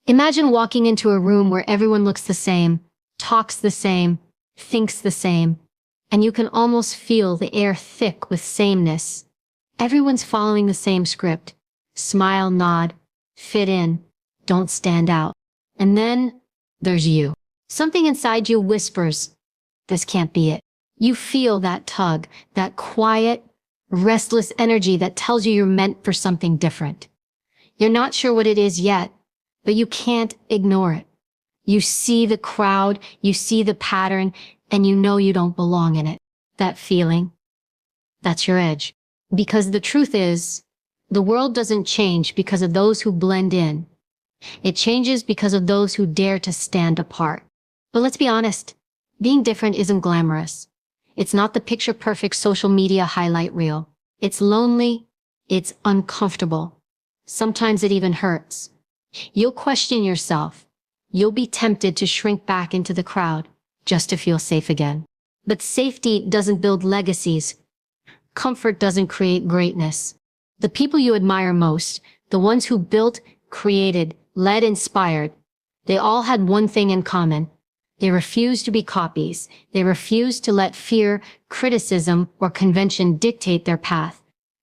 Imagine walking into a room where everyone looks the same, talks the same, thinks the same, and you can almost feel the air thick with sameness. Everyone's following the same script. Smile, nod, fit in, don't stand out. And then there's you. Something inside you whispers, this can't be it. You feel that tug, that quiet, restless energy that tells you you're meant for something different. You're not sure what it is yet, but you can't ignore it. You see the crowd, you see the pattern, and you know you don't belong in it. That feeling, that's your edge. Because the truth is, the world doesn't change because of those who blend in. It changes because of those who dare to stand apart. But let's be honest, being different isn't glamorous. It's not the picture-perfect social media highlight reel. It's lonely, it's uncomfortable. Sometimes it even hurts. You'll question yourself. You'll be tempted to shrink back into the crowd just to feel safe again. But safety doesn't build legacies. Comfort doesn't create greatness. The people you admire most, the ones who built, created, led, inspired, they all had one thing in common. They refused to be copies. They refused to let fear, criticism, or convention dictate their path.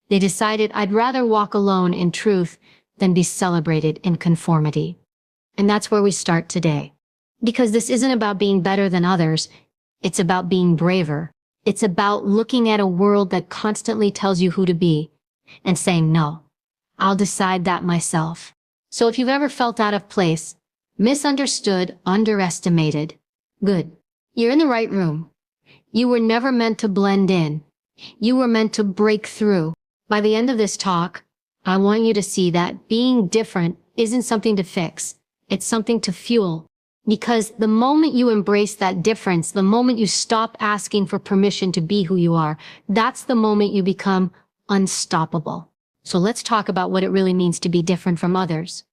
They decided, I'd rather walk alone in truth than be celebrated in conformity. And that's where we start today. Because this isn't about being better than others. It's about being braver. It's about looking at a world that constantly tells you who to be and saying, no, I'll decide that myself. So if you've ever felt out of place, misunderstood, underestimated, good. You're in the right room. You were never meant to blend in. You were meant to break through. By the end of this talk, I want you to see that being different isn't something to fix. It's something to fuel. Because the moment you embrace that difference, the moment you stop asking for permission to be who you are, that's the moment you become unstoppable. So let's talk about what it really means to be different from others.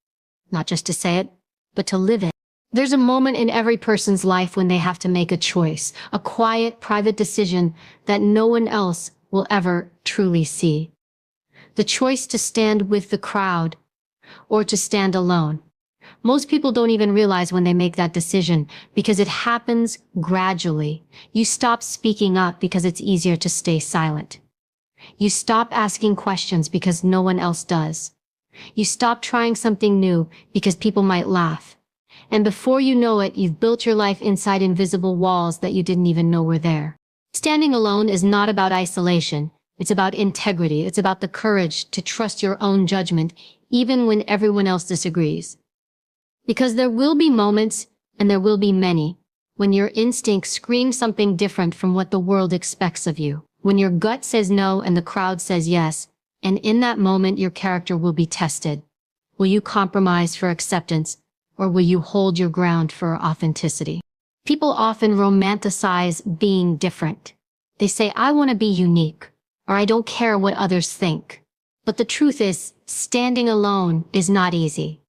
Not just to say it, but to live it. There's a moment in every person's life when they have to make a choice, a quiet, private decision that no one else will ever truly see. The choice to stand with the crowd or to stand alone. Most people don't even realize when they make that decision because it happens gradually. You stop speaking up because it's easier to stay silent. You stop asking questions because no one else does. You stop trying something new because people might laugh. And before you know it, you've built your life inside invisible walls that you didn't even know were there. Standing alone is not about isolation. It's about integrity. It's about the courage to trust your own judgment, even when everyone else disagrees. Because there will be moments, and there will be many, when your instinct screams something different from what the world expects of you. When your gut says no and the crowd says yes, and in that moment your character will be tested. Will you compromise for acceptance, or will you hold your ground for authenticity? People often romanticize being different. They say, I want to be unique, or I don't care what others think. But the truth is, standing alone is not easy.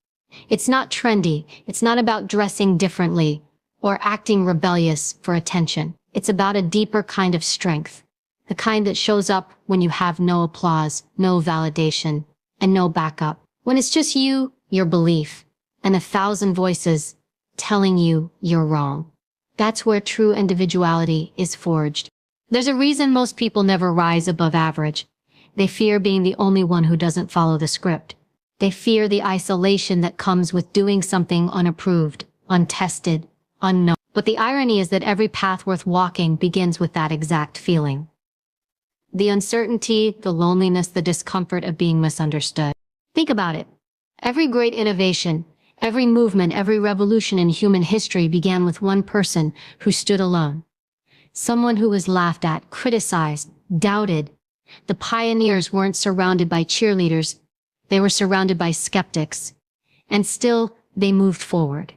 It's not trendy. It's not about dressing differently or acting rebellious for attention. It's about a deeper kind of strength, the kind that shows up when you have no applause, no validation, and no backup. When it's just you, your belief, and 1,000 voices telling you you're wrong. That's where true individuality is forged. There's a reason most people never rise above average. They fear being the only one who doesn't follow the script. They fear the isolation that comes with doing something unapproved, untested, unknown. But the irony is that every path worth walking begins with that exact feeling. The uncertainty, the loneliness, the discomfort of being misunderstood. Think about it. Every great innovation, every movement, every revolution in human history began with one person who stood alone. Someone who was laughed at, criticized, doubted. The pioneers weren't surrounded by cheerleaders. They were surrounded by skeptics. And still, they moved forward.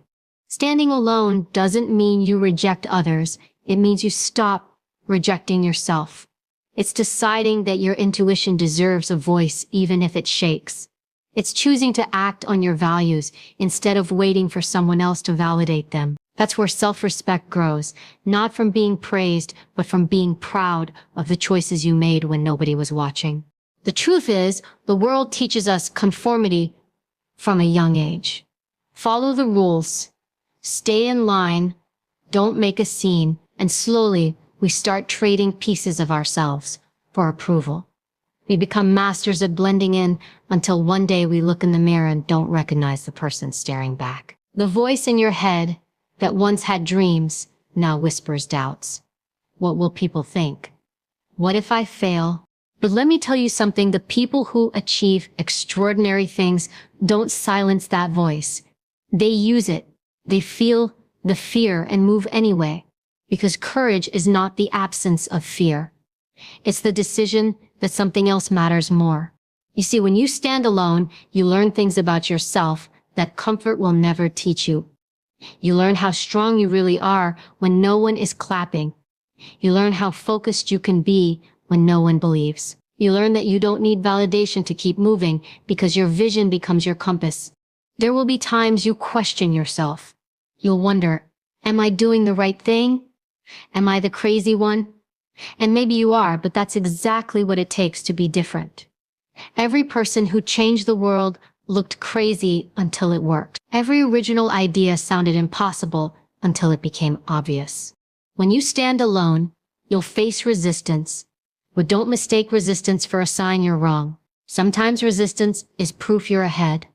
Standing alone doesn't mean you reject others. It means you stop rejecting yourself. It's deciding that your intuition deserves a voice even if it shakes. It's choosing to act on your values instead of waiting for someone else to validate them. That's where self-respect grows, not from being praised, but from being proud of the choices you made when nobody was watching. The truth is, the world teaches us conformity from a young age. Follow the rules. Stay in line. Don't make a scene. And slowly, we start trading pieces of ourselves for approval. We become masters at blending in until one day we look in the mirror and don't recognize the person staring back. The voice in your head that once had dreams now whispers doubts. What will people think? What if I fail? But let me tell you something, the people who achieve extraordinary things don't silence that voice. They use it. They feel the fear and move anyway. Because courage is not the absence of fear. It's the decision that something else matters more. You see, when you stand alone, you learn things about yourself that comfort will never teach you. You learn how strong you really are when no one is clapping. You learn how focused you can be when no one believes. You learn that you don't need validation to keep moving because your vision becomes your compass. There will be times you question yourself. You'll wonder, am I doing the right thing? Am I the crazy one? And maybe you are, but that's exactly what it takes to be different. Every person who changed the world looked crazy until it worked. Every original idea sounded impossible until it became obvious. When you stand alone, you'll face resistance, but don't mistake resistance for a sign you're wrong. Sometimes resistance is proof you're ahead.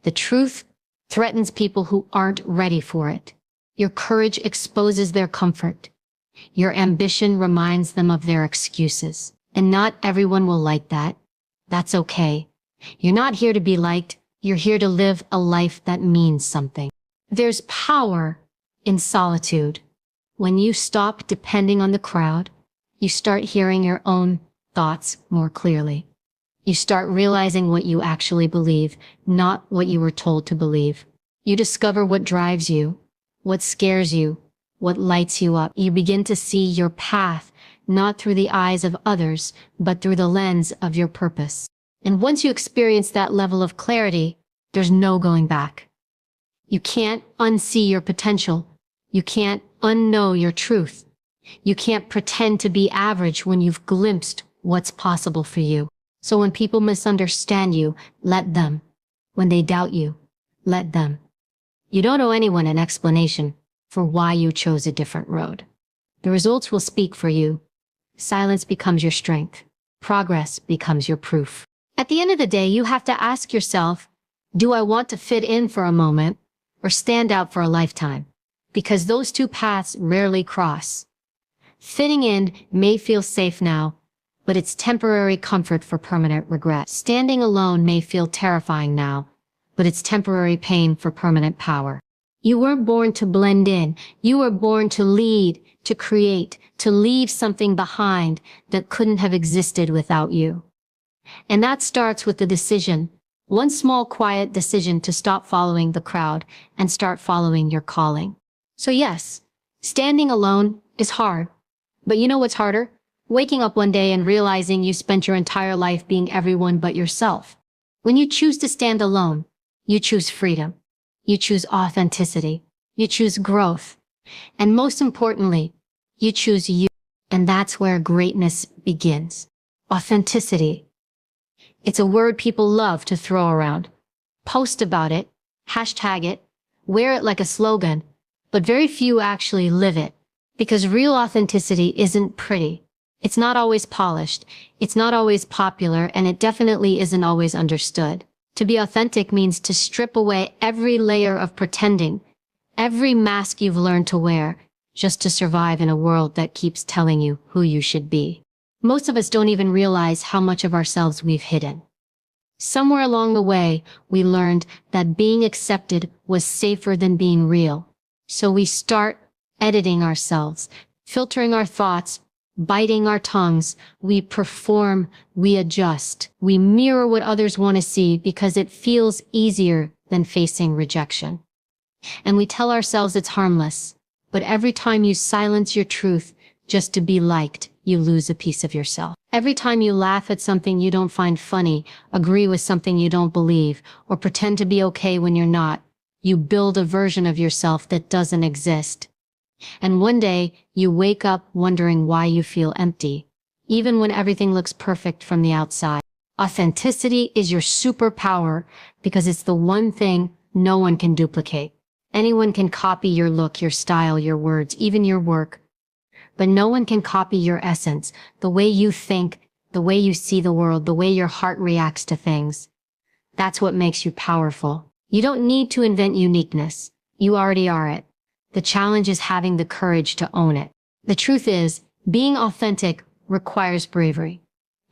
The truth threatens people who aren't ready for it. Your courage exposes their comfort. Your ambition reminds them of their excuses. And not everyone will like that. That's okay. You're not here to be liked. You're here to live a life that means something. There's power in solitude. When you stop depending on the crowd, you start hearing your own thoughts more clearly. You start realizing what you actually believe, not what you were told to believe. You discover what drives you, what scares you, what lights you up. You begin to see your path, not through the eyes of others, but through the lens of your purpose. And once you experience that level of clarity, there's no going back. You can't unsee your potential. You can't unknow your truth. You can't pretend to be average when you've glimpsed what's possible for you. So when people misunderstand you, let them. When they doubt you, let them. You don't owe anyone an explanation for why you chose a different road. The results will speak for you. Silence becomes your strength. Progress becomes your proof. At the end of the day, you have to ask yourself, do I want to fit in for a moment or stand out for a lifetime? Because those two paths rarely cross. Fitting in may feel safe now, but it's temporary comfort for permanent regret. Standing alone may feel terrifying now, but it's temporary pain for permanent power. You weren't born to blend in. You were born to lead, to create, to leave something behind that couldn't have existed without you. And that starts with the decision, one small quiet decision to stop following the crowd and start following your calling. So yes, standing alone is hard. But you know what's harder? Waking up one day and realizing you spent your entire life being everyone but yourself. When you choose to stand alone, you choose freedom. You choose authenticity. You choose growth. And most importantly, you choose you. And that's where greatness begins. Authenticity. It's a word people love to throw around. Post about it, hashtag it, wear it like a slogan, but very few actually live it. Because real authenticity isn't pretty. It's not always polished. It's not always popular, and it definitely isn't always understood. To be authentic means to strip away every layer of pretending, every mask you've learned to wear, just to survive in a world that keeps telling you who you should be. Most of us don't even realize how much of ourselves we've hidden. Somewhere along the way, we learned that being accepted was safer than being real. So we start editing ourselves, filtering our thoughts, biting our tongues. We perform, we adjust, we mirror what others want to see because it feels easier than facing rejection. And we tell ourselves it's harmless, but every time you silence your truth just to be liked, you lose a piece of yourself. Every time you laugh at something you don't find funny, agree with something you don't believe, or pretend to be okay when you're not, you build a version of yourself that doesn't exist. And one day, you wake up wondering why you feel empty, even when everything looks perfect from the outside. Authenticity is your superpower because it's the one thing no one can duplicate. Anyone can copy your look, your style, your words, even your work. But no one can copy your essence, the way you think, the way you see the world, the way your heart reacts to things. That's what makes you powerful. You don't need to invent uniqueness. You already are it. The challenge is having the courage to own it. The truth is, being authentic requires bravery.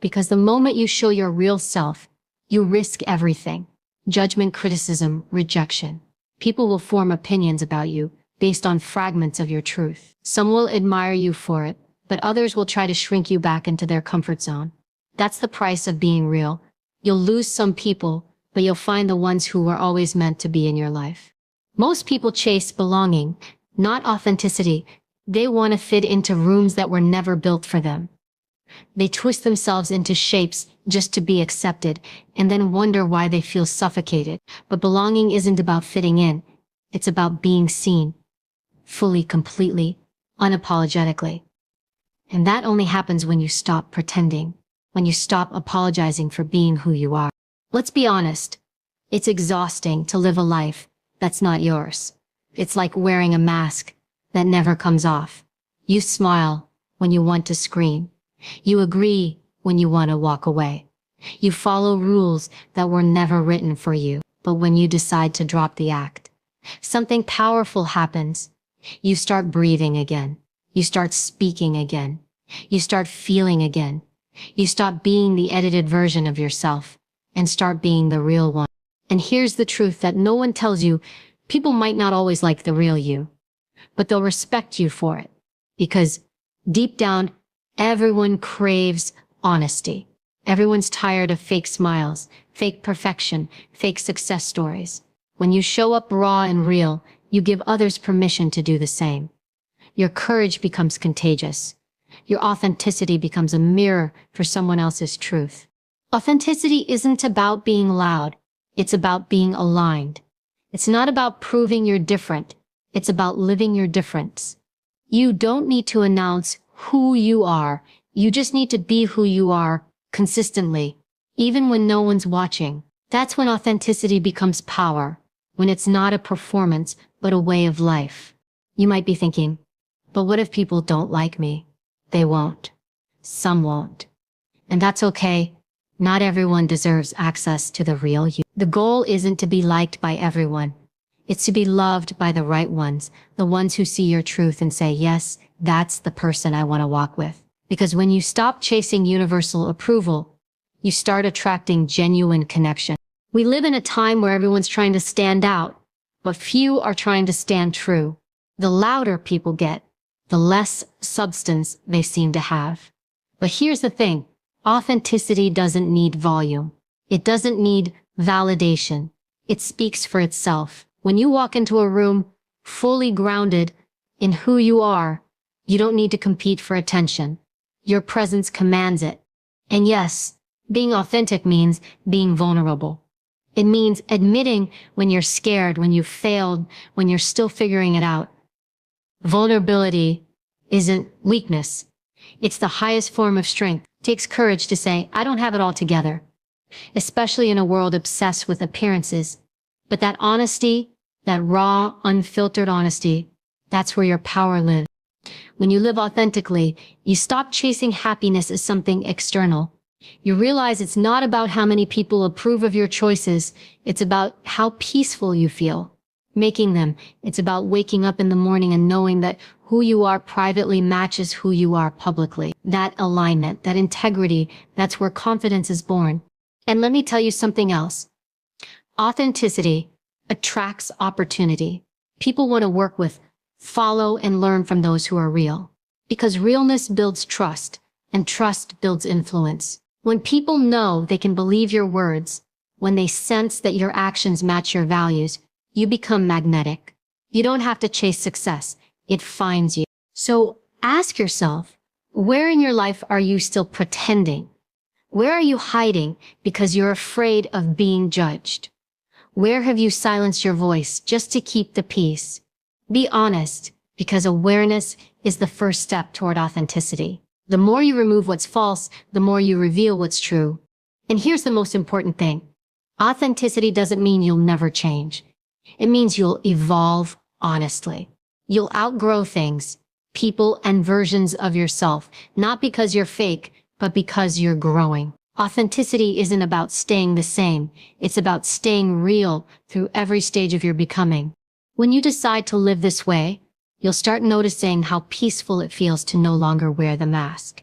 Because the moment you show your real self, you risk everything. Judgment, criticism, rejection. People will form opinions about you based on fragments of your truth. Some will admire you for it, but others will try to shrink you back into their comfort zone. That's the price of being real. You'll lose some people, but you'll find the ones who were always meant to be in your life. Most people chase belonging, not authenticity. They want to fit into rooms that were never built for them. They twist themselves into shapes just to be accepted, and then wonder why they feel suffocated. But belonging isn't about fitting in. It's about being seen. Fully, completely, unapologetically. And that only happens when you stop pretending. When you stop apologizing for being who you are. Let's be honest. It's exhausting to live a life that's not yours. It's like wearing a mask that never comes off. You smile when you want to scream. You agree when you want to walk away. You follow rules that were never written for you. But when you decide to drop the act, something powerful happens. You start breathing again. You start speaking again. You start feeling again. You stop being the edited version of yourself and start being the real one. And here's the truth that no one tells you. People might not always like the real you, but they'll respect you for it. Because deep down, everyone craves honesty. Everyone's tired of fake smiles, fake perfection, fake success stories. When you show up raw and real, you give others permission to do the same. Your courage becomes contagious. Your authenticity becomes a mirror for someone else's truth. Authenticity isn't about being loud. It's about being aligned. It's not about proving you're different. It's about living your difference. You don't need to announce who you are. You just need to be who you are consistently, even when no one's watching. That's when authenticity becomes power, when it's not a performance, but a way of life. You might be thinking, but what if people don't like me? They won't. Some won't. And that's okay. Not everyone deserves access to the real you. The goal isn't to be liked by everyone. It's to be loved by the right ones, the ones who see your truth and say, yes, that's the person I want to walk with. Because when you stop chasing universal approval, you start attracting genuine connection. We live in a time where everyone's trying to stand out, but few are trying to stand true. The louder people get, the less substance they seem to have. But here's the thing. Authenticity doesn't need volume. It doesn't need validation. It speaks for itself. When you walk into a room fully grounded in who you are, you don't need to compete for attention. Your presence commands it. And yes, being authentic means being vulnerable. It means admitting when you're scared, when you've failed, when you're still figuring it out. Vulnerability isn't weakness. It's the highest form of strength. It takes courage to say, I don't have it all together, especially in a world obsessed with appearances. But that honesty, that raw, unfiltered honesty, that's where your power lives. When you live authentically, you stop chasing happiness as something external. You realize it's not about how many people approve of your choices. It's about how peaceful you feel making them. It's about waking up in the morning and knowing that who you are privately matches who you are publicly. That alignment, that integrity, that's where confidence is born. And let me tell you something else. Authenticity attracts opportunity. People want to work with, follow, and learn from those who are real. Because realness builds trust, and trust builds influence. When people know they can believe your words, when they sense that your actions match your values, you become magnetic. You don't have to chase success. It finds you. So ask yourself, where in your life are you still pretending? Where are you hiding because you're afraid of being judged? Where have you silenced your voice just to keep the peace? Be honest, because awareness is the first step toward authenticity. The more you remove what's false, the more you reveal what's true. And here's the most important thing. Authenticity doesn't mean you'll never change. It means you'll evolve honestly. You'll outgrow things, people, and versions of yourself, not because you're fake, but because you're growing. Authenticity isn't about staying the same. It's about staying real through every stage of your becoming. When you decide to live this way, you'll start noticing how peaceful it feels to no longer wear the mask.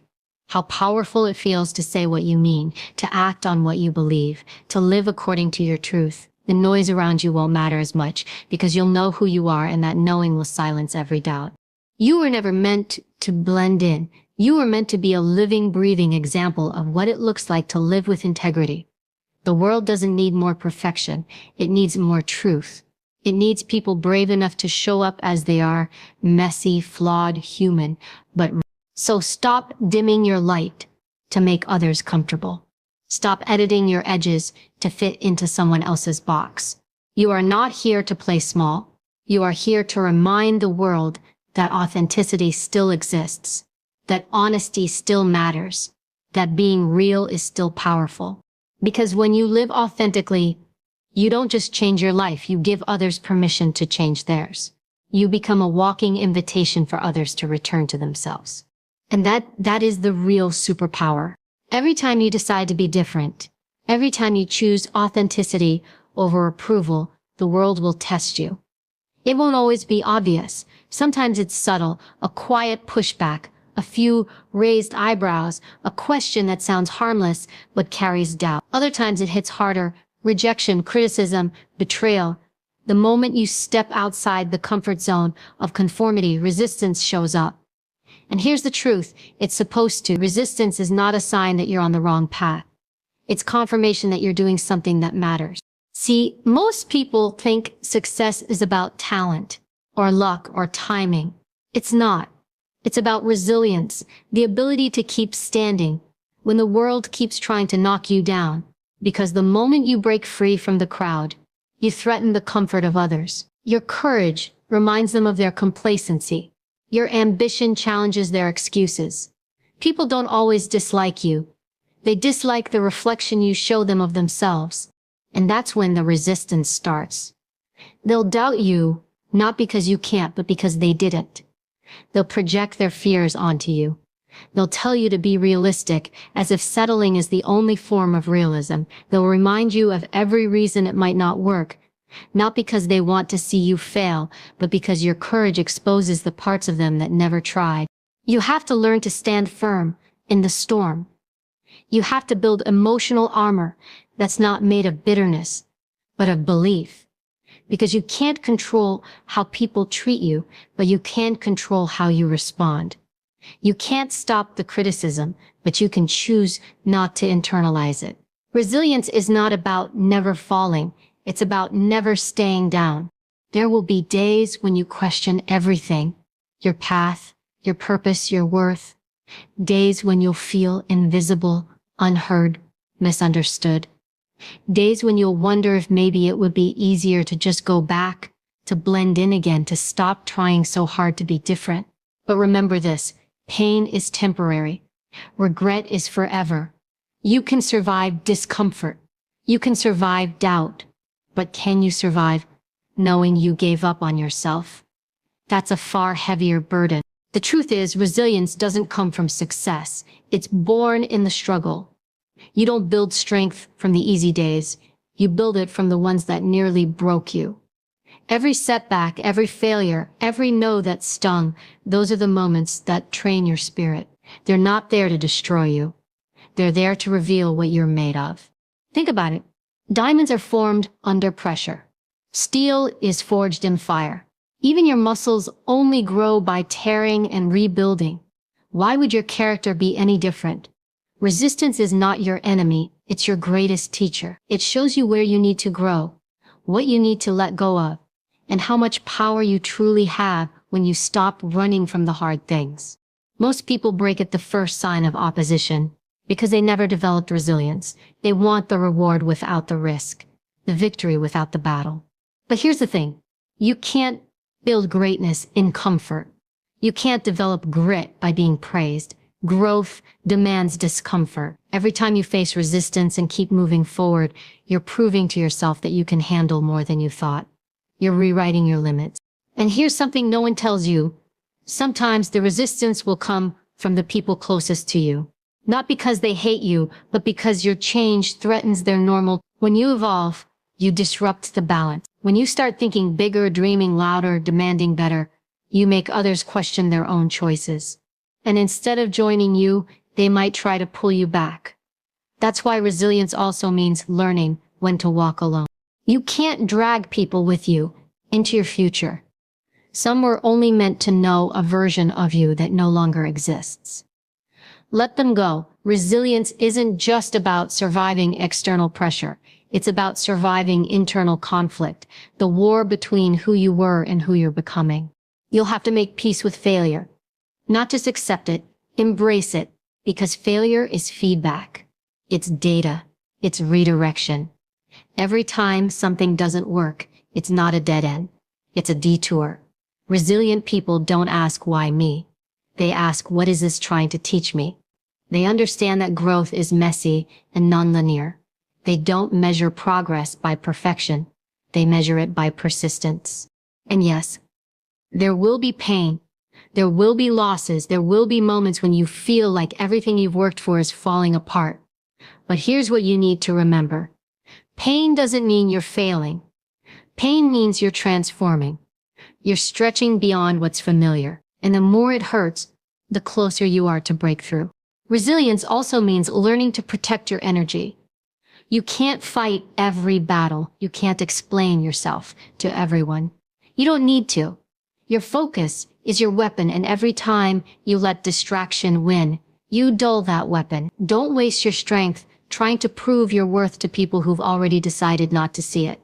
How powerful it feels to say what you mean, to act on what you believe, to live according to your truth. The noise around you won't matter as much because you'll know who you are, and that knowing will silence every doubt. You were never meant to blend in. You were meant to be a living, breathing example of what it looks like to live with integrity. The world doesn't need more perfection. It needs more truth. It needs people brave enough to show up as they are, messy, flawed, human, but so stop dimming your light to make others comfortable. Stop editing your edges to fit into someone else's box. You are not here to play small. You are here to remind the world that authenticity still exists, that honesty still matters, that being real is still powerful. Because when you live authentically, you don't just change your life, you give others permission to change theirs. You become a walking invitation for others to return to themselves. And that is the real superpower. Every time you decide to be different, every time you choose authenticity over approval, the world will test you. It won't always be obvious. Sometimes it's subtle, a quiet pushback, a few raised eyebrows, a question that sounds harmless but carries doubt. Other times it hits harder, rejection, criticism, betrayal. The moment you step outside the comfort zone of conformity, resistance shows up. And here's the truth, it's supposed to. Resistance is not a sign that you're on the wrong path. It's confirmation that you're doing something that matters. See, most people think success is about talent, or luck, or timing. It's not. It's about resilience, the ability to keep standing when the world keeps trying to knock you down. Because the moment you break free from the crowd, you threaten the comfort of others. Your courage reminds them of their complacency. Your ambition challenges their excuses. People don't always dislike you. They dislike the reflection you show them of themselves. And that's when the resistance starts. They'll doubt you, not because you can't, but because they didn't. They'll project their fears onto you. They'll tell you to be realistic, as if settling is the only form of realism. They'll remind you of every reason it might not work. Not because they want to see you fail, but because your courage exposes the parts of them that never tried. You have to learn to stand firm in the storm. You have to build emotional armor that's not made of bitterness, but of belief. Because you can't control how people treat you, but you can control how you respond. You can't stop the criticism, but you can choose not to internalize it. Resilience is not about never falling. It's about never staying down. There will be days when you question everything, your path, your purpose, your worth. Days when you'll feel invisible, unheard, misunderstood. Days when you'll wonder if maybe it would be easier to just go back, to blend in again, to stop trying so hard to be different. But remember this, pain is temporary. Regret is forever. You can survive discomfort. You can survive doubt. But can you survive knowing you gave up on yourself? That's a far heavier burden. The truth is, resilience doesn't come from success. It's born in the struggle. You don't build strength from the easy days. You build it from the ones that nearly broke you. Every setback, every failure, every no that stung, those are the moments that train your spirit. They're not there to destroy you. They're there to reveal what you're made of. Think about it. Diamonds are formed under pressure. Steel is forged in fire. Even your muscles only grow by tearing and rebuilding. Why would your character be any different? Resistance is not your enemy, it's your greatest teacher. It shows you where you need to grow, what you need to let go of, and how much power you truly have when you stop running from the hard things. Most people break at the first sign of opposition because they never developed resilience. They want the reward without the risk, the victory without the battle. But here's the thing. You can't build greatness in comfort. You can't develop grit by being praised. Growth demands discomfort. Every time you face resistance and keep moving forward, you're proving to yourself that you can handle more than you thought. You're rewriting your limits. And here's something no one tells you. Sometimes the resistance will come from the people closest to you. Not because they hate you, but because your change threatens their normal. When you evolve, you disrupt the balance. When you start thinking bigger, dreaming louder, demanding better, you make others question their own choices. And instead of joining you, they might try to pull you back. That's why resilience also means learning when to walk alone. You can't drag people with you into your future. Some were only meant to know a version of you that no longer exists. Let them go. Resilience isn't just about surviving external pressure. It's about surviving internal conflict, the war between who you were and who you're becoming. You'll have to make peace with failure. Not just accept it, embrace it, because failure is feedback. It's data. It's redirection. Every time something doesn't work, it's not a dead end. It's a detour. Resilient people don't ask why me. They ask, what is this trying to teach me? They understand that growth is messy and nonlinear. They don't measure progress by perfection. They measure it by persistence. And yes, there will be pain. There will be losses. There will be moments when you feel like everything you've worked for is falling apart. But here's what you need to remember. Pain doesn't mean you're failing. Pain means you're transforming. You're stretching beyond what's familiar. And the more it hurts, the closer you are to breakthrough. Resilience also means learning to protect your energy. You can't fight every battle. You can't explain yourself to everyone. You don't need to. Your focus is your weapon, and every time you let distraction win, you dull that weapon. Don't waste your strength trying to prove your worth to people who've already decided not to see it.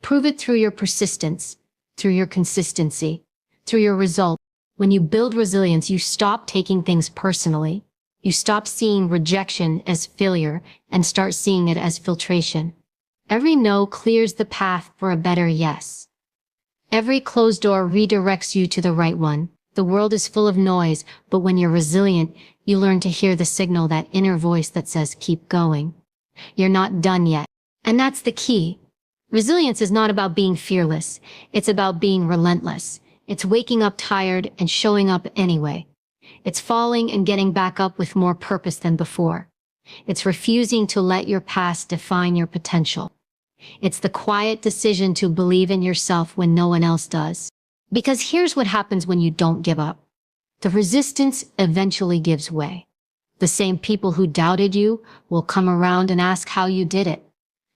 Prove it through your persistence, through your consistency, through your result. When you build resilience, you stop taking things personally. You stop seeing rejection as failure and start seeing it as filtration. Every no clears the path for a better yes. Every closed door redirects you to the right one. The world is full of noise, but when you're resilient, you learn to hear the signal, that inner voice that says, keep going. You're not done yet. And that's the key. Resilience is not about being fearless. It's about being relentless. It's waking up tired and showing up anyway. It's falling and getting back up with more purpose than before. It's refusing to let your past define your potential. It's the quiet decision to believe in yourself when no one else does. Because here's what happens when you don't give up. The resistance eventually gives way. The same people who doubted you will come around and ask how you did it.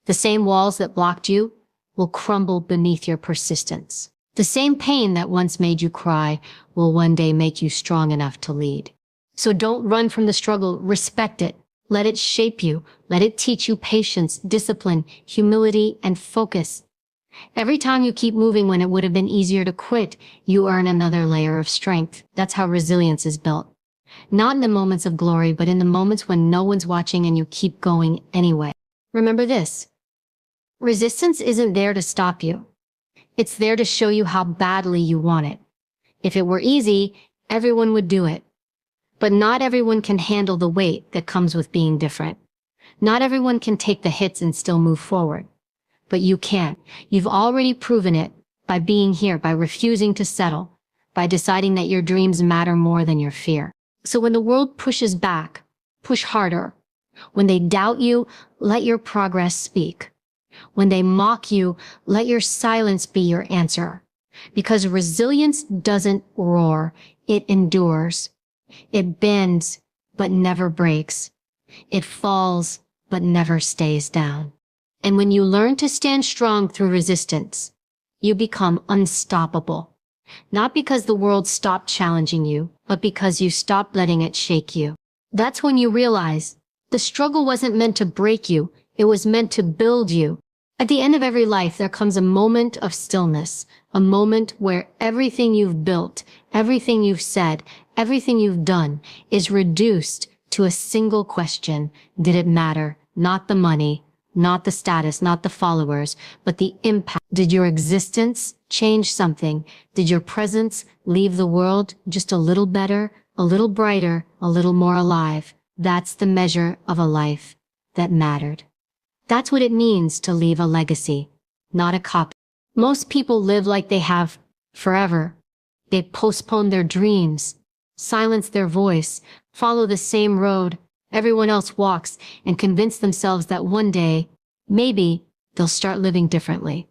The same walls that blocked you will crumble beneath your persistence. The same pain that once made you cry will one day make you strong enough to lead. So don't run from the struggle. Respect it. Let it shape you. Let it teach you patience, discipline, humility, and focus. Every time you keep moving when it would have been easier to quit, you earn another layer of strength. That's how resilience is built. Not in the moments of glory, but in the moments when no one's watching and you keep going anyway. Remember this. Resistance isn't there to stop you. It's there to show you how badly you want it. If it were easy, everyone would do it. But not everyone can handle the weight that comes with being different. Not everyone can take the hits and still move forward. But you can. You've already proven it by being here, by refusing to settle, by deciding that your dreams matter more than your fear. So when the world pushes back, push harder. When they doubt you, let your progress speak. When they mock you, let your silence be your answer. Because resilience doesn't roar, it endures. It bends, but never breaks. It falls, but never stays down. And when you learn to stand strong through resistance, you become unstoppable. Not because the world stopped challenging you, but because you stopped letting it shake you. That's when you realize the struggle wasn't meant to break you, it was meant to build you. At the end of every life, there comes a moment of stillness, a moment where everything you've built, everything you've said, everything you've done is reduced to a single question. Did it matter? Not the money, not the status, not the followers, but the impact. Did your existence change something? Did your presence leave the world just a little better, a little brighter, a little more alive? That's the measure of a life that mattered. That's what it means to leave a legacy, not a copy. Most people live like they have forever. They postpone their dreams, silence their voice, follow the same road everyone else walks, and convince themselves that one day, maybe, they'll start living differently.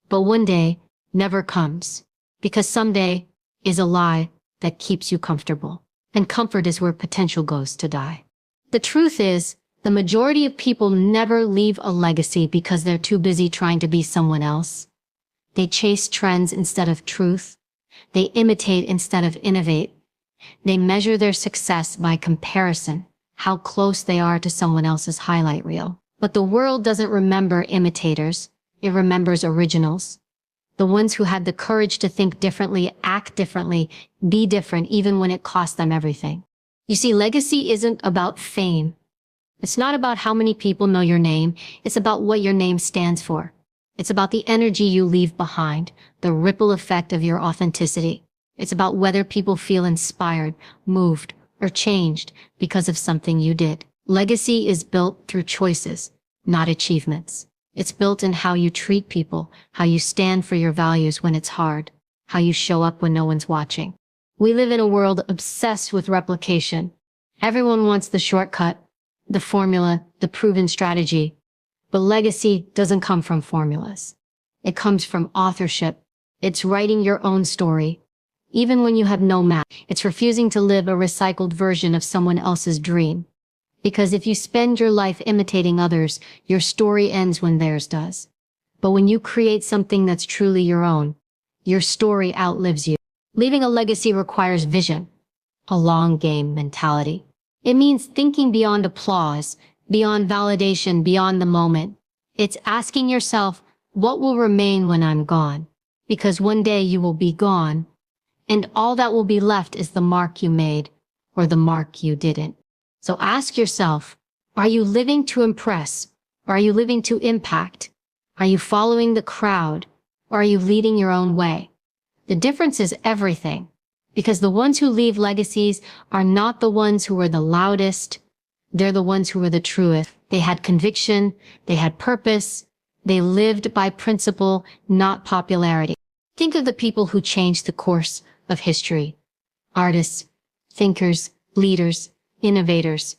But one day never comes, because someday is a lie that keeps you comfortable. And comfort is where potential goes to die. The truth is, the majority of people never leave a legacy because they're too busy trying to be someone else. They chase trends instead of truth. They imitate instead of innovate. They measure their success by comparison, how close they are to someone else's highlight reel. But the world doesn't remember imitators. It remembers originals. The ones who had the courage to think differently, act differently, be different, even when it cost them everything. You see, legacy isn't about fame. It's not about how many people know your name. It's about what your name stands for. It's about the energy you leave behind, the ripple effect of your authenticity. It's about whether people feel inspired, moved, or changed because of something you did. Legacy is built through choices, not achievements. It's built in how you treat people, how you stand for your values when it's hard, how you show up when no one's watching. We live in a world obsessed with replication. Everyone wants the shortcut, the formula, the proven strategy. But legacy doesn't come from formulas. It comes from authorship. It's writing your own story. Even when you have no map, it's refusing to live a recycled version of someone else's dream. Because if you spend your life imitating others, your story ends when theirs does. But when you create something that's truly your own, your story outlives you. Leaving a legacy requires vision, a long game mentality. It means thinking beyond applause, beyond validation, beyond the moment. It's asking yourself, what will remain when I'm gone? Because one day you will be gone, and all that will be left is the mark you made, or the mark you didn't. So ask yourself, are you living to impress? Or are you living to impact? Are you following the crowd? Or are you leading your own way? The difference is everything. Because the ones who leave legacies are not the ones who are the loudest. They're the ones who are the truest. They had conviction. They had purpose. They lived by principle, not popularity. Think of the people who changed the course of history. Artists, thinkers, leaders, innovators.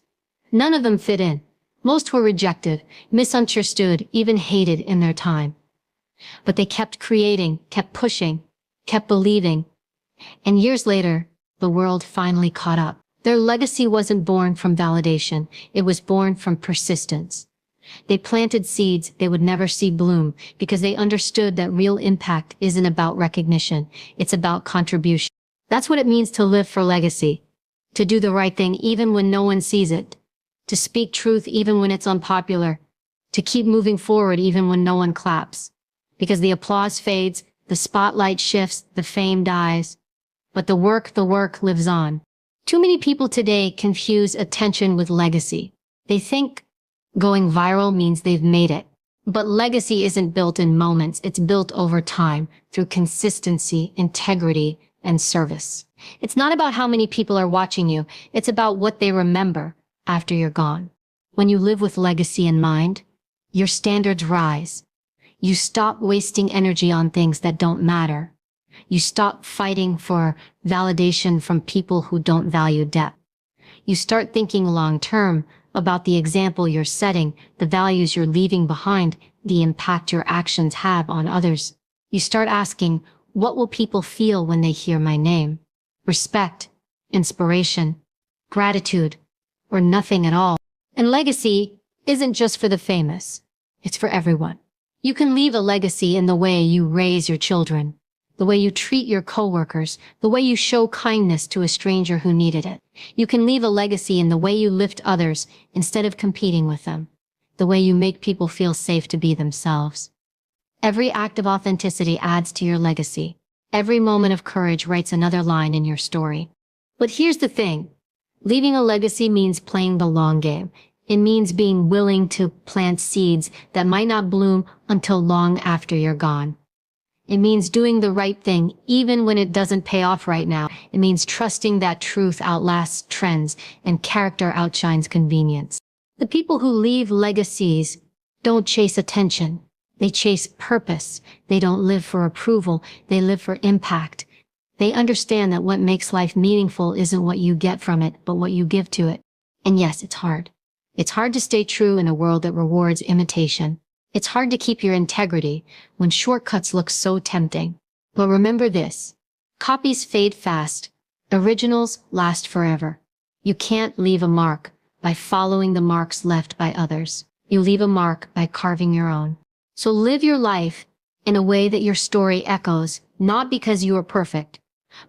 None of them fit in. Most were rejected, misunderstood, even hated in their time. But they kept creating, kept pushing, kept believing. And years later, the world finally caught up. Their legacy wasn't born from validation. It was born from persistence. They planted seeds they would never see bloom because they understood that real impact isn't about recognition. It's about contribution. That's what it means to live for legacy. To do the right thing even when no one sees it. To speak truth even when it's unpopular. To keep moving forward even when no one claps. Because the applause fades, the spotlight shifts, the fame dies. But the work lives on. Too many people today confuse attention with legacy. They think going viral means they've made it. But legacy isn't built in moments. It's built over time through consistency, integrity, and service. It's not about how many people are watching you. It's about what they remember after you're gone. When you live with legacy in mind, your standards rise. You stop wasting energy on things that don't matter. You stop fighting for validation from people who don't value depth. You start thinking long-term about the example you're setting, the values you're leaving behind, the impact your actions have on others. You start asking, what will people feel when they hear my name? Respect, inspiration, gratitude, or nothing at all. And legacy isn't just for the famous. It's for everyone. You can leave a legacy in the way you raise your children, the way you treat your coworkers, the way you show kindness to a stranger who needed it. You can leave a legacy in the way you lift others instead of competing with them, the way you make people feel safe to be themselves. Every act of authenticity adds to your legacy. Every moment of courage writes another line in your story. But here's the thing. Leaving a legacy means playing the long game. It means being willing to plant seeds that might not bloom until long after you're gone. It means doing the right thing even when it doesn't pay off right now. It means trusting that truth outlasts trends and character outshines convenience. The people who leave legacies don't chase attention. They chase purpose. They don't live for approval. They live for impact. They understand that what makes life meaningful isn't what you get from it, but what you give to it. And yes, it's hard. It's hard to stay true in a world that rewards imitation. It's hard to keep your integrity when shortcuts look so tempting. But remember this: copies fade fast. Originals last forever. You can't leave a mark by following the marks left by others. You leave a mark by carving your own. So live your life in a way that your story echoes, not because you are perfect,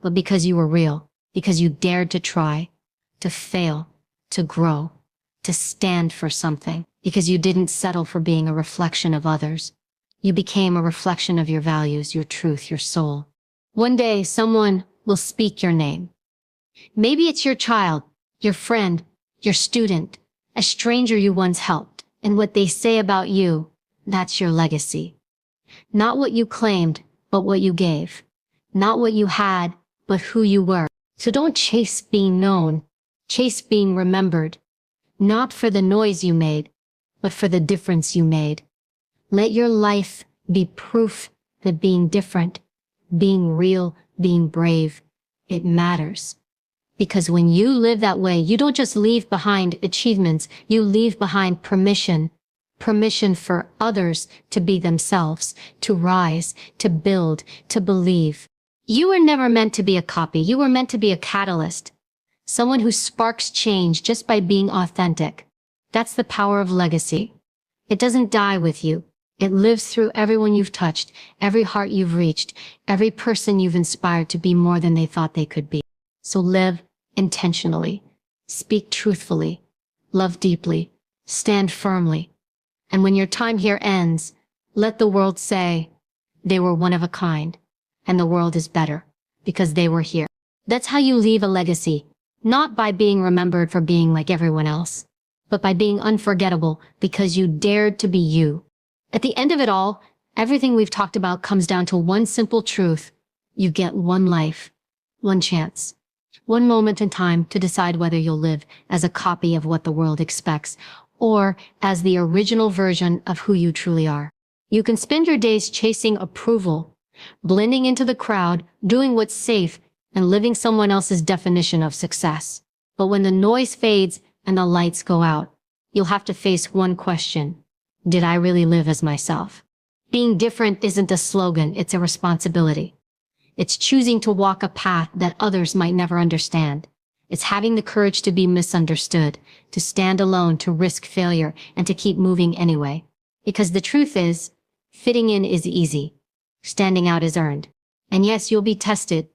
but because you were real, because you dared to try, to fail, to grow, to stand for something, because you didn't settle for being a reflection of others. You became a reflection of your values, your truth, your soul. One day, someone will speak your name. Maybe it's your child, your friend, your student, a stranger you once helped, and what they say about you, that's your legacy. Not what you claimed, but what you gave. Not what you had, but who you were. So don't chase being known. Chase being remembered. Not for the noise you made, but for the difference you made. Let your life be proof that being different, being real, being brave, it matters. Because when you live that way, you don't just leave behind achievements, you leave behind permission. Permission for others to be themselves, to rise, to build, to believe. You were never meant to be a copy. You were meant to be a catalyst. Someone who sparks change just by being authentic. That's the power of legacy. It doesn't die with you. It lives through everyone you've touched, every heart you've reached, every person you've inspired to be more than they thought they could be. So live intentionally, speak truthfully, love deeply, stand firmly. And when your time here ends, let the world say, they were one of a kind, and the world is better, because they were here. That's how you leave a legacy, not by being remembered for being like everyone else, but by being unforgettable because you dared to be you. At the end of it all, everything we've talked about comes down to one simple truth. You get one life, one chance, one moment in time to decide whether you'll live as a copy of what the world expects, or as the original version of who you truly are. You can spend your days chasing approval, blending into the crowd, doing what's safe, and living someone else's definition of success. But when the noise fades and the lights go out, you'll have to face one question. Did I really live as myself? Being different isn't a slogan, it's a responsibility. It's choosing to walk a path that others might never understand. It's having the courage to be misunderstood, to stand alone, to risk failure, and to keep moving anyway. Because the truth is, fitting in is easy. Standing out is earned. And yes, you'll be tested.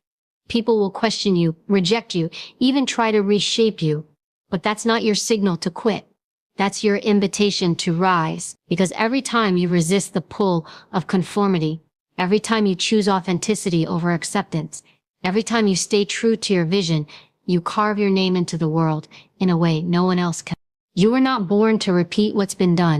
People will question you, reject you, even try to reshape you. But that's not your signal to quit. That's your invitation to rise. Because every time you resist the pull of conformity, every time you choose authenticity over acceptance, every time you stay true to your vision, you carve your name into the world in a way no one else can. You were not born to repeat what's been done.